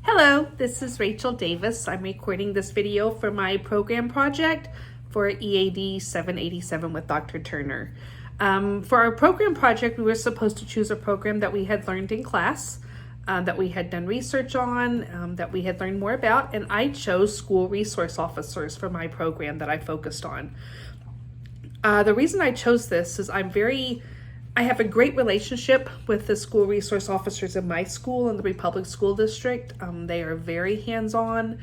Hello, this is Rachel Davis. I'm recording this video for my program project for EAD 787 with Dr. Turner. For our program project, we were supposed to choose a program that we had learned in class, that we had done research on, that we had learned more about, and I chose school resource officers for my program that I focused on. The reason I chose this is I have a great relationship with the school resource officers in my school in the Republic School District. They are very hands-on,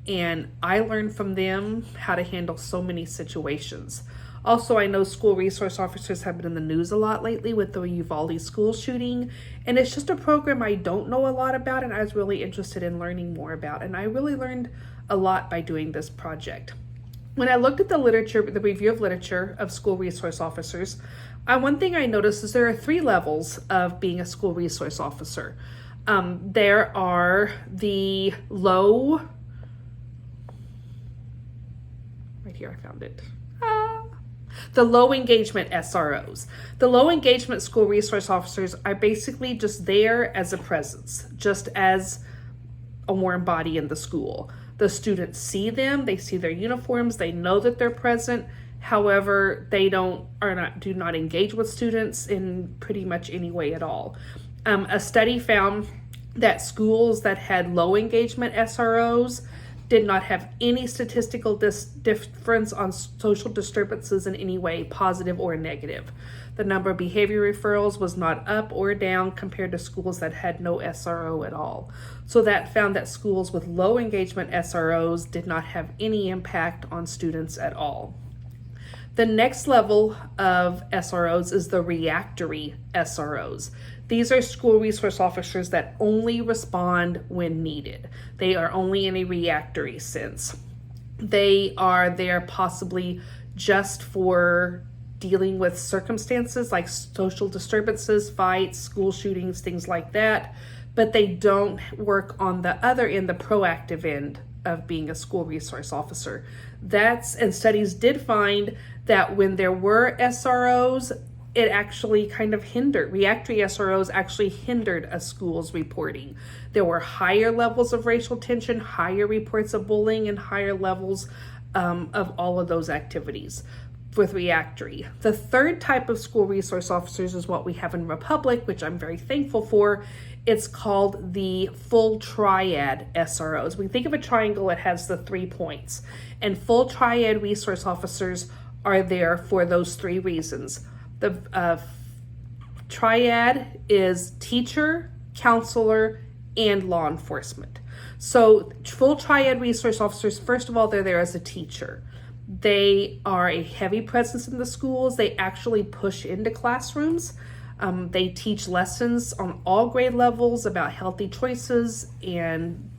and I learned from them how to handle so many situations. Also, I know school resource officers have been in the news a lot lately with the Uvalde school shooting, and it's just a program I don't know a lot about, and I was really interested in learning more about, and I really learned a lot by doing this project. When I looked at the literature, the review of literature of school resource officers, one thing I noticed is there are 3 levels of being a school resource officer. There are the low, right here I found it, the low engagement SROs. The low engagement school resource officers are basically just there as a presence, just as a warm body in the school. The students see them, they see their uniforms, they know that they're present. However, they do not engage with students in pretty much any way at all. A study found that schools that had low engagement SROs did not have any statistical difference on social disturbances in any way, positive or negative. The number of behavior referrals was not up or down compared to schools that had no SRO at all. So that found that schools with low engagement SROs did not have any impact on students at all. The next level of SROs is the reactory SROs. These are school resource officers that only respond when needed. They are only in a reactory sense. They are there possibly just for dealing with circumstances like social disturbances, fights, school shootings, things like that, but they don't work on the other end, the proactive end of being a school resource officer. And studies did find that when there were SROs, it actually kind of reactory SROs actually hindered a school's reporting. There were higher levels of racial tension, higher reports of bullying, and higher levels of all of those activities with reactory. The third type of school resource officers is what we have in Republic, which I'm very thankful for. It's called the full triad SROs. We think of a triangle, it has the 3 points, and full triad resource officers are there for those 3 reasons. The triad is teacher, counselor, and law enforcement. So full triad resource officers, first of all, they're there as a teacher. They are a heavy presence in the schools. They actually push into classrooms. They teach lessons on all grade levels about healthy choices and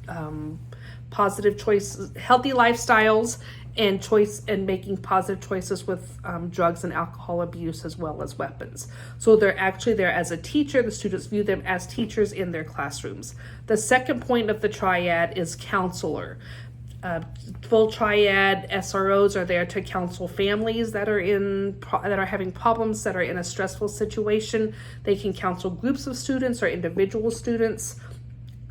positive choices, healthy lifestyles, and making positive choices with drugs and alcohol abuse as well as weapons. So they're actually there as a teacher. The students view them as teachers in their classrooms. The second point of the triad is counselor. Full triad SROs are there to counsel families that are having problems, that are in a stressful situation. They can counsel groups of students or individual students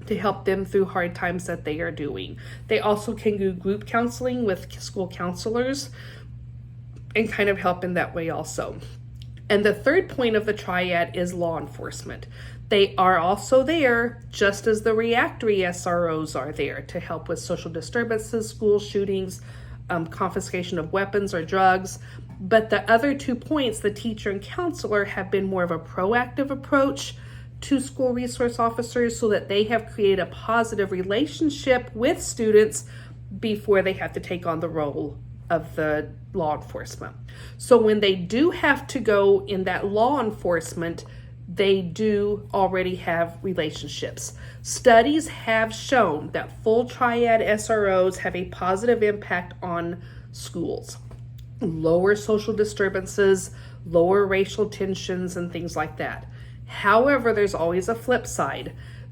to help them through hard times that they are doing. They also can do group counseling with school counselors and kind of help in that way also. And the third point of the triad is law enforcement. They are also there, just as the reactory SROs are there, to help with social disturbances, school shootings, confiscation of weapons or drugs. But the other 2 points, the teacher and counselor, have been more of a proactive approach to school resource officers so that they have created a positive relationship with students before they have to take on the role of the law enforcement. So when they do have to go in that law enforcement, they do already have relationships. Studies have shown that full triad SROs have a positive impact on schools. Lower social disturbances, lower racial tensions, and things like that. However, there's always a flip side.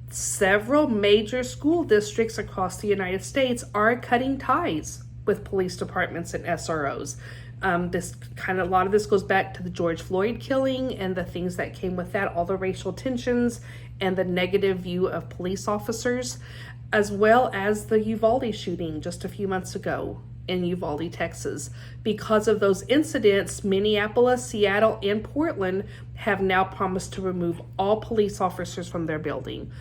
Several major school districts across the United States are cutting ties with police departments and SROs. A lot of this goes back to the George Floyd killing and the things that came with that, all the racial tensions and the negative view of police officers. as well as the Uvalde shooting just a few months ago in Uvalde, Texas. Because of those incidents, Minneapolis, Seattle, and Portland have now promised to remove all police officers from their building.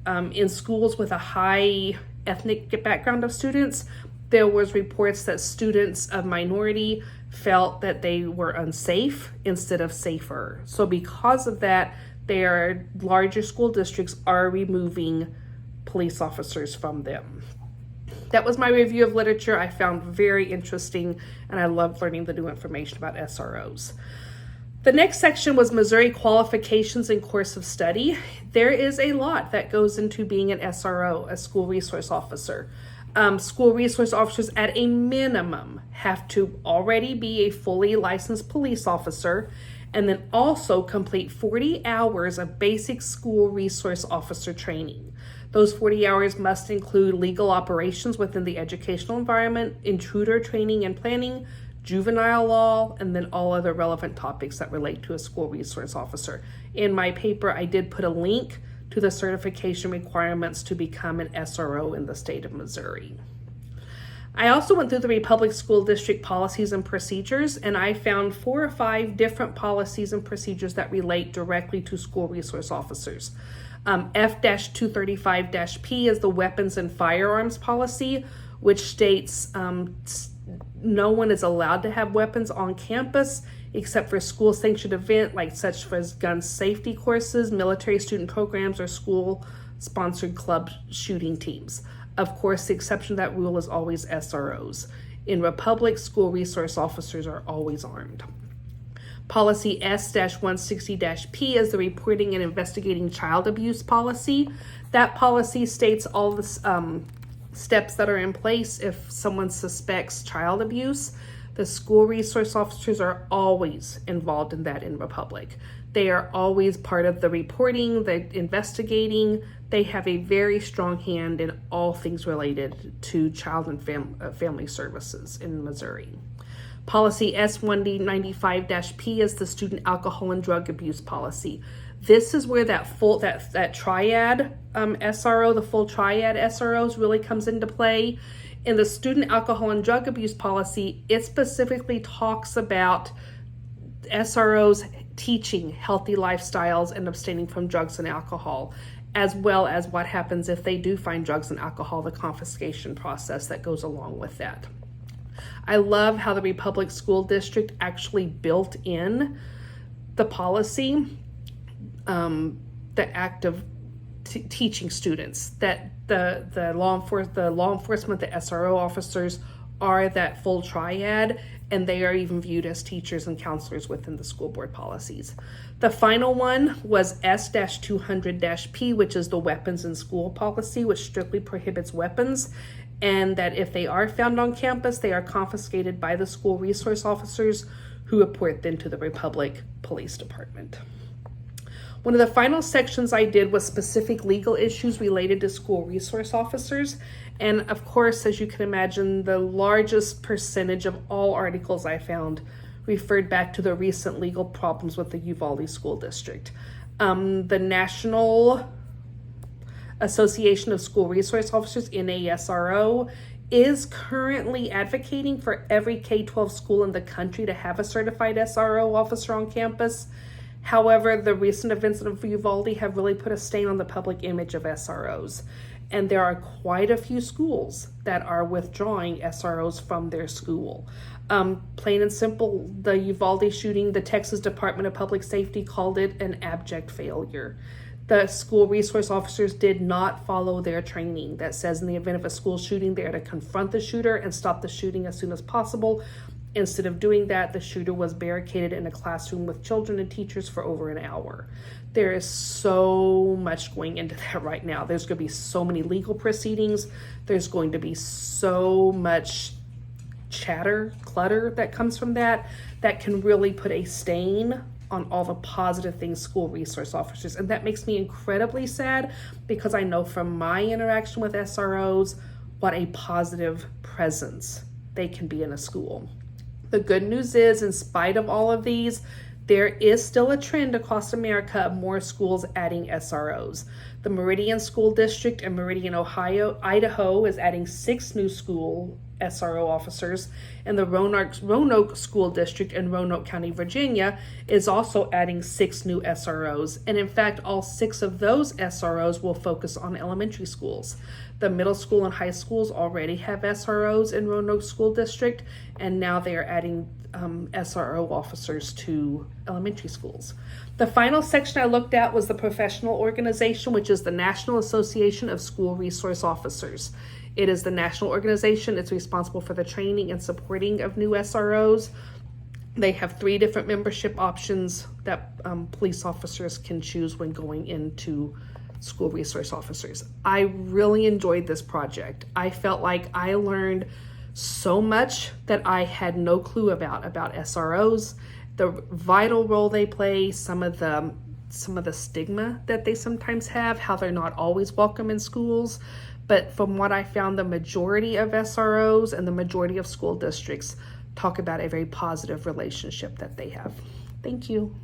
In schools with a high ethnic background of students, there was reports that students of minority felt that they were unsafe instead of safer. So because of that, their larger school districts are removing police officers from them. That was my review of literature. I found very interesting, and I loved learning the new information about SROs. The next section was Missouri qualifications and course of study. There is a lot that goes into being an SRO, a school resource officer. School resource officers at a minimum have to already be a fully licensed police officer, and then also complete 40 hours of basic school resource officer training. Those 40 hours must include legal operations within the educational environment, intruder training and planning, juvenile law, and then all other relevant topics that relate to a school resource officer. In my paper, I did put a link to the certification requirements to become an SRO in the state of Missouri. I also went through the Republic School District policies and procedures, and I found 4 or 5 different policies and procedures that relate directly to school resource officers. F-235-P is the weapons and firearms policy, which states no one is allowed to have weapons on campus except for school-sanctioned event like such as gun safety courses, military student programs, or school-sponsored club shooting teams. Of course, the exception to that rule is always SROs. In Republic, school resource officers are always armed. Policy S-160-P is the reporting and investigating child abuse policy. That policy states all the steps that are in place if someone suspects child abuse. The school resource officers are always involved in that in Republic. They are always part of the reporting, the investigating. They have a very strong hand in all things related to child and family services in Missouri. Policy S-195-P is the student alcohol and drug abuse policy. This is where that triad SRO, the full triad SROs really comes into play. In the student alcohol and drug abuse policy, it specifically talks about SROs teaching healthy lifestyles and abstaining from drugs and alcohol, as well as what happens if they do find drugs and alcohol, the confiscation process that goes along with that. I love how the Republic School District actually built in the policy, the act of teaching students that the law enforcement, the SRO officers are that full triad, and they are even viewed as teachers and counselors within the school board policies. The final one was S-200-P, which is the weapons in school policy, which strictly prohibits weapons, and that if they are found on campus, they are confiscated by the school resource officers who report then to the Republic Police Department. One of the final sections I did was specific legal issues related to school resource officers. And of course, as you can imagine, the largest percentage of all articles I found referred back to the recent legal problems with the Uvalde School District. The National Association of School Resource Officers, NASRO, is currently advocating for every K-12 school in the country to have a certified SRO officer on campus. However, the recent events of Uvalde have really put a stain on the public image of SROs. And there are quite a few schools that are withdrawing SROs from their school. Plain and simple, the Uvalde shooting, the Texas Department of Public Safety called it an abject failure. The school resource officers did not follow their training that says in the event of a school shooting, they are to confront the shooter and stop the shooting as soon as possible. Instead of doing that, the shooter was barricaded in a classroom with children and teachers for over an hour. There is so much going into that right now. There's going to be so many legal proceedings. There's going to be so much clutter that comes from that can really put a stain on all the positive things school resource officers. And that makes me incredibly sad because I know from my interaction with SROs what a positive presence they can be in a school. The good news is, in spite of all of these, there is still a trend across America of more schools adding SROs. The Meridian School District in Meridian, Idaho is adding 6 new school SRO officers, and the Roanoke School District in Roanoke County, Virginia is also adding 6 new SROs. And in fact, all 6 of those SROs will focus on elementary schools. The middle school and high schools already have SROs in Roanoke School District, and now they are adding SRO officers to elementary schools. The final section I looked at was the professional organization, which is the National Association of School Resource Officers. It is the national organization. It's responsible for the training and supporting of new SROs. They have 3 different membership options that police officers can choose when going into school resource officers. I really enjoyed this project. I felt like I learned so much that I had no clue about SROs, the vital role they play, some of the stigma that they sometimes have, how they're not always welcome in schools. But from what I found, the majority of SROs and the majority of school districts talk about a very positive relationship that they have. Thank you.